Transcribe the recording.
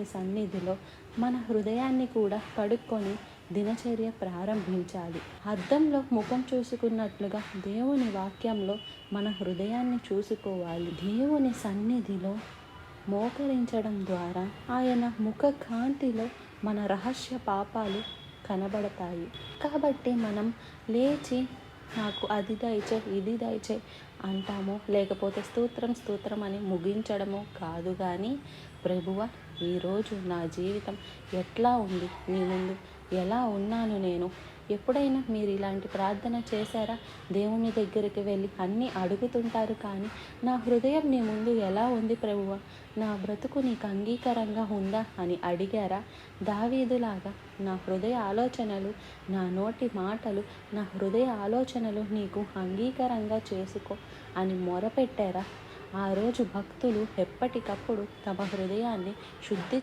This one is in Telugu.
దేవుని సన్నిధిలో మన హృదయాన్ని కూడా కడుక్కొని దినచర్య ప్రారంభించాలి. అద్దంలో ముఖం చూసుకున్నట్లుగా దేవుని వాక్యంలో మన హృదయాన్ని చూసుకోవాలి. దేవుని సన్నిధిలో మోకరించడం ద్వారా ఆయన ముఖ కాంతిలో మన రహస్య పాపాలు కనబడతాయి. కాబట్టి మనం లేచి నాకు అది దయచేయి ఇది దయచేయి అంటామో, లేకపోతే స్తోత్రం స్తోత్రం అని ముగించడమో కాదు. కానీ ప్రభువా, ఈరోజు నా జీవితం ఎట్లా ఉంది, నీ ముందు ఎలా ఉన్నాను నేను? ఎప్పుడైనా మీరు ఇలాంటి ప్రార్థన చేశారా? దేవుని దగ్గరికి వెళ్ళి అన్నీ అడుగుతుంటారు, కానీ నా హృదయం నీ ముందు ఎలా ఉంది ప్రభువా, నా బ్రతుకు నీకు అంగీకారంగా ఉందా అని అడిగారా? దావీదులాగా నా హృదయ ఆలోచనలు, నా నోటి మాటలు, నా హృదయ ఆలోచనలు నీకు అంగీకారంగా చేసుకో అని మొరపెట్టారా? ఆ రోజు భక్తులు ఎప్పటికప్పుడు తమ హృదయాన్ని శుద్ధి